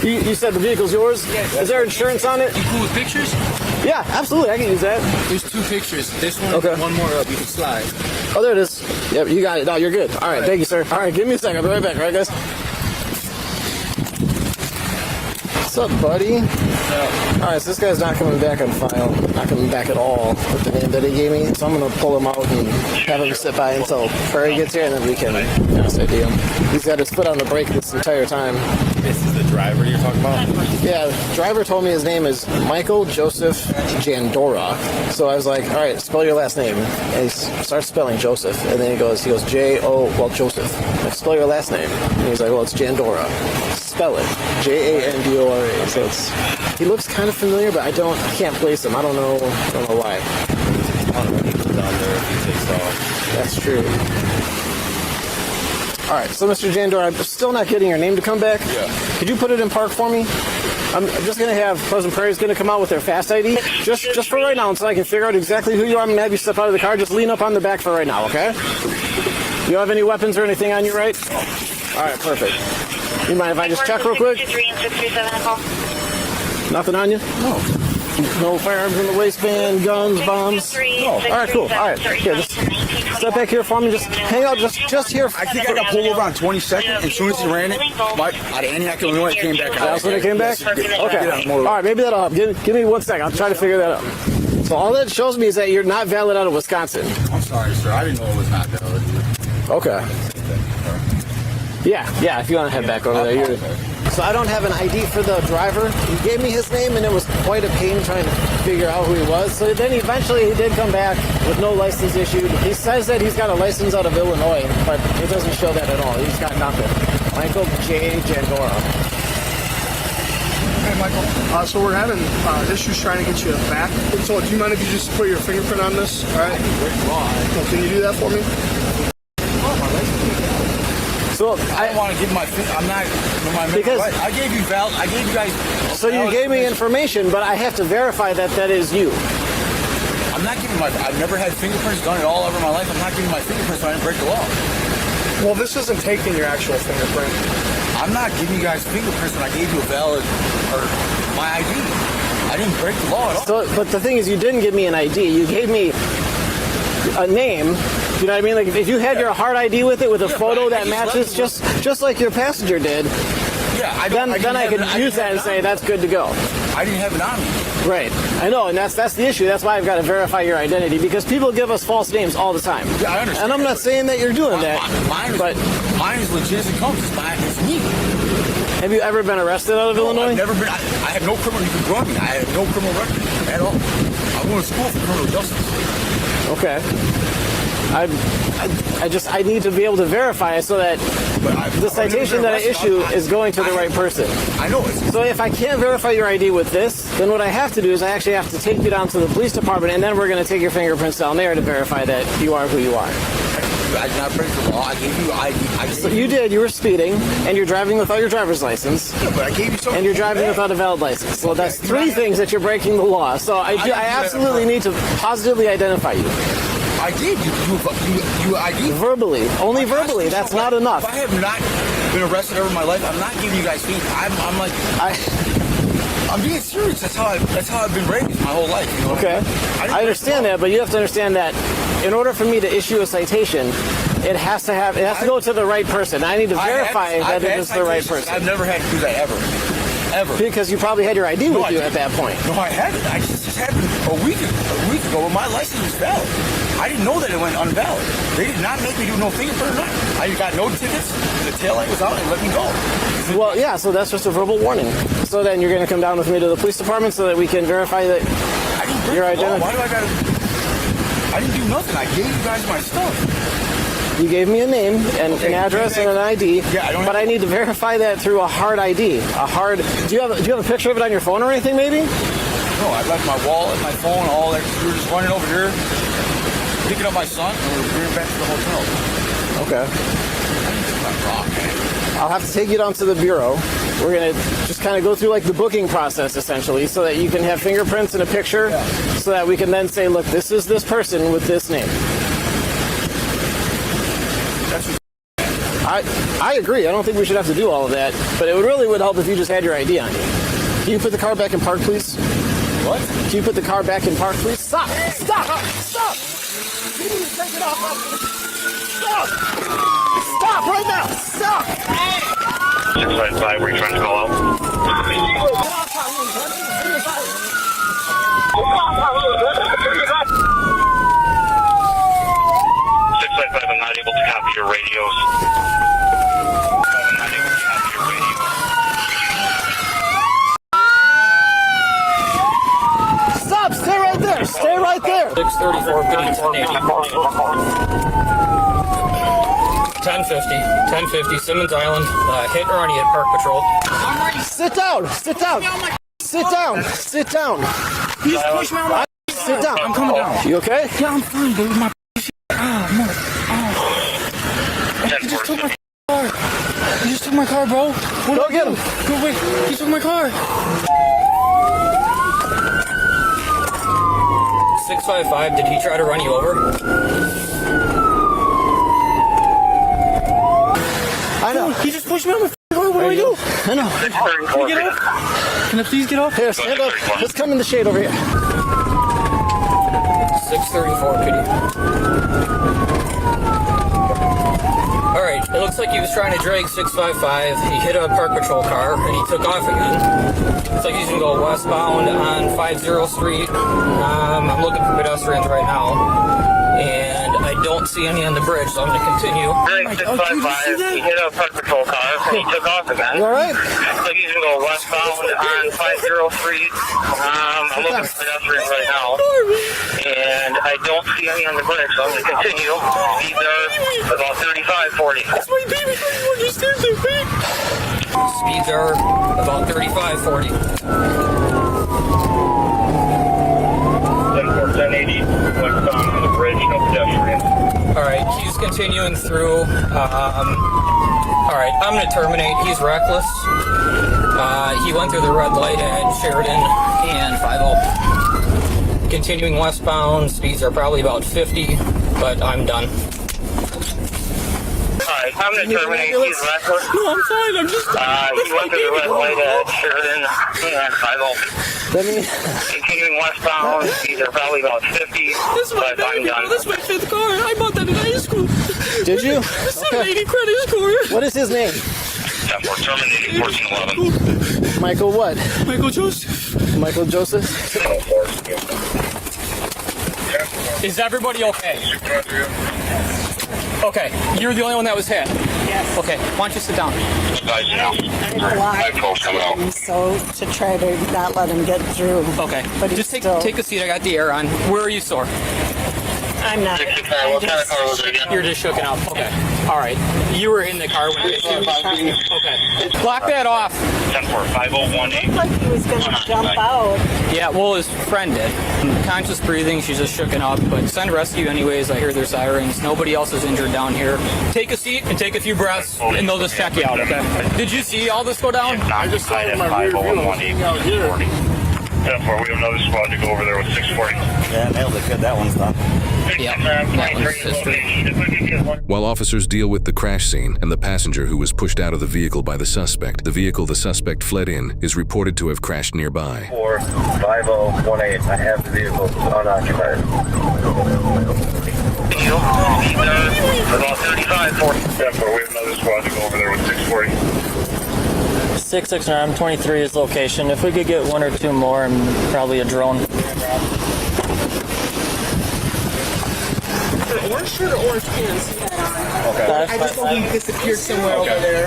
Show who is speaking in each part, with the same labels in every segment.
Speaker 1: You said the vehicle's yours?
Speaker 2: Yes.
Speaker 1: Is there insurance on it?
Speaker 2: You cool with pictures?
Speaker 1: Yeah, absolutely. I can use that.
Speaker 2: There's 2 pictures. This one,
Speaker 1: okay.
Speaker 2: One more up. You can slide.
Speaker 1: Oh, there it is. Yep, you got it. No, you're good. All right, thank you, sir. All right, give me a second. I'll be right back. All right, guys? What's up, buddy? All right, so this guy's not coming back on file. Not coming back at all with the name that he gave me. So I'm going to pull him out and have him sit by until Prairie gets here, and then we can ID him. He's got his foot on the brake this entire time.
Speaker 3: This is the driver you're talking about?
Speaker 1: Yeah, the driver told me his name is Michael Joseph Jandora. So I was like, all right, spell your last name. And he starts spelling Joseph. And then he goes, Joseph. Like, spell your last name. And he's like, well, it's Jandora. Spell it. Jandora. So he looks kind of familiar, but I can't place him. I don't know why.
Speaker 3: There's a ton of people down there if he takes off.
Speaker 1: That's true. All right, so Mr. Jandor, I'm still not getting your name to come back.
Speaker 3: Yeah.
Speaker 1: Could you put it in park for me? I'm just going to have Pleasant Prairie's going to come out with their fast ID just for right now until I can figure out exactly who you are. I'm going to have you step out of the car. Just lean up on the back for right now, okay? You don't have any weapons or anything on you, right? All right, perfect. You mind if I just check real quick? Nothing on you?
Speaker 3: No.
Speaker 1: No firearms in the waistband, guns, bombs?
Speaker 3: No.
Speaker 1: All right, cool. All right. Here, just step back here for me. Just hang out just here.
Speaker 4: I think I got pulled over on 22nd. As soon as he ran it, out of Antioch, Illinois, it came back.
Speaker 1: That's when it came back?
Speaker 4: Yes.
Speaker 1: Okay. All right, maybe that'll help. Give me 1 second. I'll try to figure that out. So all that shows me is that you're not valid out of Wisconsin.
Speaker 4: I'm sorry, sir. I didn't know it was not valid.
Speaker 1: Okay. Yeah, if you want to head back over there. So I don't have an ID for the driver. He gave me his name, and it was quite a pain trying to figure out who he was. So then eventually he did come back with no license issued. He says that he's got a license out of Illinois, but it doesn't show that at all. He's got nothing. Michael J. Jandora.
Speaker 5: Hey, Michael. So we're having issues trying to get you back. So do you mind if you just put your fingerprint on this? All right. Well, can you do that for me?
Speaker 1: So
Speaker 4: I don't want to give I'm not.
Speaker 1: Because
Speaker 4: I gave you guys.
Speaker 1: So you gave me information, but I have to verify that is you.
Speaker 4: I'm not giving I've never had fingerprints done it all over my life. I'm not giving my fingerprints so I didn't break the law.
Speaker 5: Well, this isn't taking your actual fingerprint.
Speaker 4: I'm not giving you guys fingerprints when I gave you a valid or my ID. I didn't break the law at all.
Speaker 1: So, but the thing is, you didn't give me an ID. You gave me a name. You know what I mean? Like if you had your hard ID with it, with a photo that matches, just like your passenger did.
Speaker 4: Yeah,
Speaker 1: then I could use that and say that's good to go.
Speaker 4: I didn't have it on me.
Speaker 1: Right. I know, and that's the issue. That's why I've got to verify your identity, because people give us false names all the time.
Speaker 4: Yeah, I understand.
Speaker 1: And I'm not saying that you're doing that.
Speaker 4: Mine is legit as it comes. It's me.
Speaker 1: Have you ever been arrested out of Illinois?
Speaker 4: I've never been. I have no criminal. You can draw me. I have no criminal record at all. I went to school for criminal justice.
Speaker 1: Okay. I need to be able to verify it so that the citation that I issue is going to the right person.
Speaker 4: I know it.
Speaker 1: So if I can't verify your ID with this, then what I have to do is I actually have to take you down to the police department, and then we're going to take your fingerprints down there to verify that you are who you are.
Speaker 4: I did not break the law. I gave you ID.
Speaker 1: So you did. You were speeding, and you're driving without your driver's license.
Speaker 4: Yeah, but I gave you something.
Speaker 1: And you're driving without a valid license. So that's 3 things that you're breaking the law. So I absolutely need to positively identify you.
Speaker 4: I did. You ID?
Speaker 1: Verbally. Only verbally. That's not enough.
Speaker 4: If I have not been arrested over my life, I'm not giving you guys fees. I'm being serious. That's how I've been raised my whole life. You know?
Speaker 1: Okay. I understand that, but you have to understand that in order for me to issue a citation, it has to go to the right person. I need to verify that it is the right person.
Speaker 4: I've never had to do that ever.
Speaker 1: Because you probably had your ID with you at that point.
Speaker 4: No, I hadn't. I just happened a week ago when my license was valid. I didn't know that it went unvalid. They did not make me do no fingerprint or nothing. I got no tickets. The taillight was out and let me go.
Speaker 1: Well, yeah, so that's just a verbal warning. So then you're going to come down with me to the police department so that we can verify that your identity.
Speaker 4: Why do I I didn't do nothing. I gave you guys my stuff.
Speaker 1: You gave me a name and an address and an ID, but I need to verify that through a hard ID. Do you have a picture of it on your phone or anything, maybe?
Speaker 4: No, I left my wallet, my phone, all that. We were just running over here, picking up my son, and we were bringing back to the hotel.
Speaker 1: Okay. I'll have to take you down to the bureau. We're going to just kind of go through like the booking process, essentially, so that you can have fingerprints and a picture, so that we can then say, look, this is this person with this name. I agree. I don't think we should have to do all of that, but it really would help if you just had your ID on you. Can you put the car back in park, please?
Speaker 4: What?
Speaker 1: Can you put the car back in park, please? Stop! Stop! Stop! You need to take it off. Stop! Stop right now! Stop!
Speaker 6: 655, were you trying to call out?
Speaker 1: Get off my room, son.
Speaker 6: 655, I'm not able to copy your radios. I'm not able to copy your radios.
Speaker 1: Stop! Stay right there! Stay right there!
Speaker 7: 634 PD 1050 Simmons Island, hit or already at Park Patrol.
Speaker 1: Sit down! Sit down! Sit down! Sit down!
Speaker 4: He's pushing me on my.
Speaker 1: Sit down!
Speaker 4: I'm coming down.
Speaker 1: You okay?
Speaker 4: Yeah, I'm fine, but with my. He just took my car. He just took my car, bro. What
Speaker 1: Go get him!
Speaker 4: Go wait. He took my car.
Speaker 7: 655, did he try to run you over?
Speaker 1: I know.
Speaker 4: He just pushed me on my car. What do I do?
Speaker 1: I know.
Speaker 4: Can I get up? Can I please get up?
Speaker 1: Here, stand up. Let's come in the shade over here.
Speaker 7: 634 PD. Alright, it looks like he was trying to drag 655. He hit a Park Patrol car and he took off again. It's like he's gonna go westbound on 50 Street. I'm looking for pedestrians right now. And I don't see any on the bridge, so I'm gonna continue.
Speaker 6: 655, he hit a Park Patrol car and he took off again.
Speaker 1: You alright?
Speaker 6: Looks like he's gonna go westbound on 50 Street. I'm looking for pedestrians right now. And I don't see any on the bridge, so I'm gonna continue. Speeds are about 35, 40.
Speaker 4: That's my baby. You understand that, babe?
Speaker 7: Speeds are about 35, 40.
Speaker 6: 1080, westbound on the bridge, no pedestrians.
Speaker 7: Alright, he's continuing through. Alright, I'm gonna terminate. He's reckless. He went through the red light at Sheridan and 50. Continuing westbound, speeds are probably about 50, but I'm done.
Speaker 6: Alright, I'm gonna terminate. He's reckless.
Speaker 4: No, I'm fine. I'm just.
Speaker 6: He went through the red light at Sheridan and 50.
Speaker 1: Let me.
Speaker 6: Continuing westbound, speeds are probably about 50,
Speaker 4: This is my
Speaker 6: but I'm
Speaker 4: baby.
Speaker 6: done.
Speaker 4: This is my 5th car. I bought that in high school.
Speaker 1: Did you?
Speaker 4: 780 credit score.
Speaker 1: What is his name?
Speaker 6: 10-4, terminating 1411.
Speaker 1: Michael what?
Speaker 5: Michael Joseph.
Speaker 1: Michael Joseph?
Speaker 7: Is everybody okay? Okay, you're the only one that was hit.
Speaker 8: Yes.
Speaker 7: Okay, why don't you sit down?
Speaker 6: Guys, now.
Speaker 8: I blocked
Speaker 6: coming out.
Speaker 8: him so to try to not let him get through.
Speaker 7: Okay,
Speaker 8: But he's
Speaker 7: just
Speaker 8: still,
Speaker 7: take a seat. I got the air on. Where are you sore?
Speaker 8: I'm not.
Speaker 6: 665, what kind of car was it again?
Speaker 7: You're just shooken up. Okay. All right. You were in the car when it hit you. Okay. Block that off.
Speaker 6: 10-4, 5018.
Speaker 8: Looked like he was going to jump out.
Speaker 7: Yeah, well, his friend did. Conscious breathing. She's just shooken up. But send rescue anyways. I hear their sirens. Nobody else is injured down here. Take a seat and take a few breaths, and they'll just check you out, okay? Did you see all this go down?
Speaker 5: I just saw it in my rear view. I was sitting out here.
Speaker 6: 10-4, we have another squad to go over there with 640.
Speaker 3: Yeah, nailed it. Good. That one's done.
Speaker 7: Yeah, that one's history.
Speaker 9: While officers deal with the crash scene and the passenger who was pushed out of the vehicle by the suspect, the vehicle the suspect fled in is reported to have crashed nearby.
Speaker 6: 5018, I have the vehicle unoccupied. About 35, 40. 10-4, we have another squad to go over there with 640.
Speaker 10: 669, I'm 23 is location. If we could get one or two more and probably a drone.
Speaker 5: Orange shirt or orange pants?
Speaker 10: Okay.
Speaker 5: I just know he disappeared somewhere over there.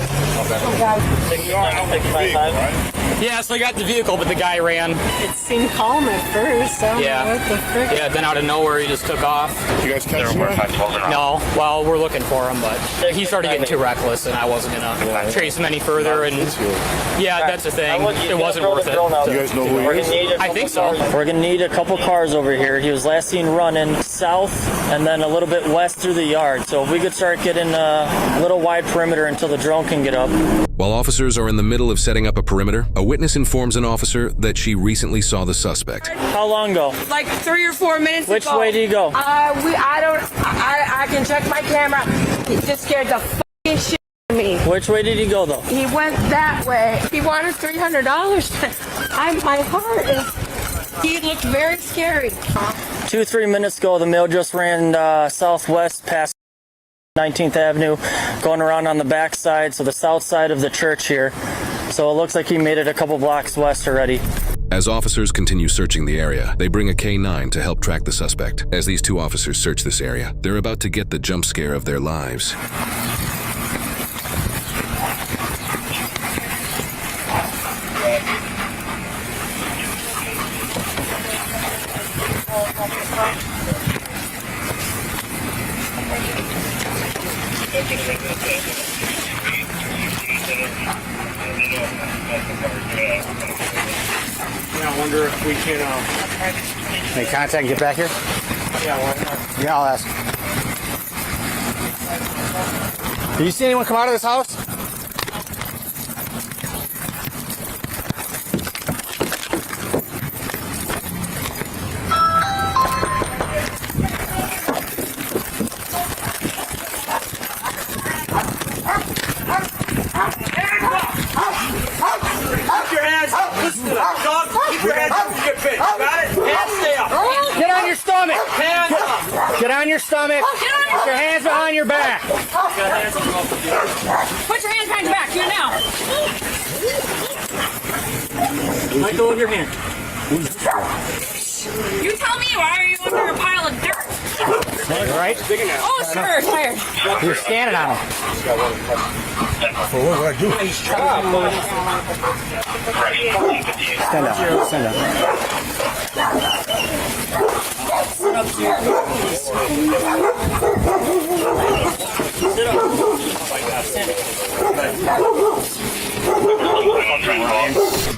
Speaker 7: Yeah, so I got the vehicle, but the guy ran.
Speaker 8: It seemed calm at first. I don't know what the frick.
Speaker 7: Yeah, then out of nowhere, he just took off.
Speaker 5: You guys catch him?
Speaker 7: No, well, we're looking for him, but he started getting too reckless, and I wasn't gonna chase him any further. And yeah, that's the thing. It wasn't worth it.
Speaker 5: You guys know who he is?
Speaker 7: I think so.
Speaker 10: We're gonna need a couple cars over here. He was last seen running south and then a little bit west through the yard. So if we could start getting a little wide perimeter until the drone can get up.
Speaker 9: While officers are in the middle of setting up a perimeter, a witness informs an officer that she recently saw the suspect.
Speaker 10: How long ago?
Speaker 11: Like 3 or 4 minutes
Speaker 10: Which
Speaker 11: ago.
Speaker 10: way do you go?
Speaker 11: I can check my camera. He just scared the fucking shit
Speaker 10: Which way did he go, though?
Speaker 8: He went that way. He wanted $300. My heart is... He looked very scary.
Speaker 10: 2-3 minutes ago, the male just ran southwest past 19th Avenue, going around on the back side, so the south side of the church here. So it looks like he made it a couple blocks west already.
Speaker 9: As officers continue searching the area, they bring a K-9 to help track the suspect. As these two officers search this area, they're about to get the jump scare of their lives.
Speaker 5: Yeah, I wonder if we can
Speaker 1: Make contact and get back here?
Speaker 5: yeah, why not?
Speaker 1: Yeah, I'll ask. Do you see anyone come out of this house?
Speaker 11: Get on your stomach. Get on your stomach. Put your hands behind your back.
Speaker 8: Put your hands behind your back. Do it now.
Speaker 11: Let go of your hand.
Speaker 8: You tell me, why are you under a pile of dirt?
Speaker 11: All right.
Speaker 8: Oh, sure, tired.
Speaker 11: You're standing on him.
Speaker 4: For what would I do?
Speaker 1: Stand up. Stand up.
Speaker 8: Sit up to your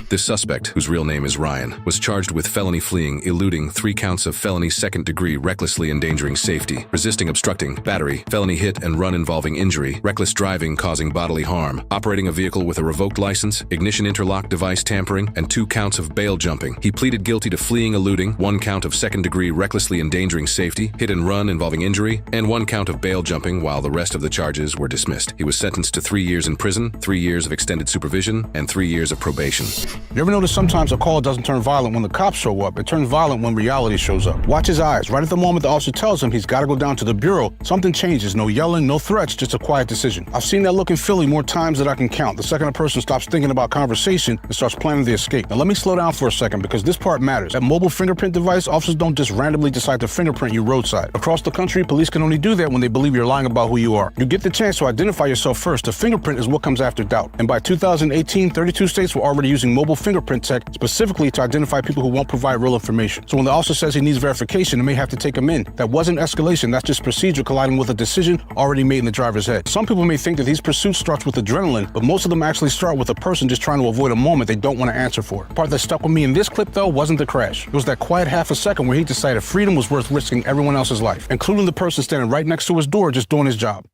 Speaker 9: This suspect, whose real name is Ryan, was charged with felony fleeing, eluding, 3 counts of felony second-degree recklessly endangering safety, resisting obstructing, battery, felony hit and run involving injury, reckless driving causing bodily harm, operating a vehicle with a revoked license, ignition interlock device tampering, and 2 counts of bail jumping. He pleaded guilty to fleeing, eluding, 1 count of second-degree recklessly endangering safety, hit and run involving injury, and 1 count of bail jumping, while the rest of the charges were dismissed. He was sentenced to 3 years in prison, 3 years of extended supervision, and 3 years of probation.
Speaker 12: You ever notice sometimes a call doesn't turn violent when the cops show up? It turns violent when reality shows up. Watch his eyes. Right at the moment the officer tells him he's got to go down to the bureau, something changes. No yelling, no threats, just a quiet decision. I've seen that look in Philly more times than I can count. The second a person stops thinking about conversation and starts planning the escape. Now let me slow down for a second because this part matters. That mobile fingerprint device, officers don't just randomly decide to fingerprint you roadside. Across the country, police can only do that when they believe you're lying about who you are. You get the chance to identify yourself first. The fingerprint is what comes after doubt. And by 2018, 32 states were already using mobile fingerprint tech specifically to identify people who won't provide real information. So when the officer says he needs verification, it may have to take him in. That wasn't escalation, that's just procedure colliding with a decision already made in the driver's head. Some people may think that these pursuits start with adrenaline, but most of them actually start with a person just trying to avoid a moment they don't want to answer for. The part that stuck with me in this clip, though, wasn't the crash. It was that quiet half a second where he decided freedom was worth risking everyone else's life, including the person standing right next to his door just doing his job.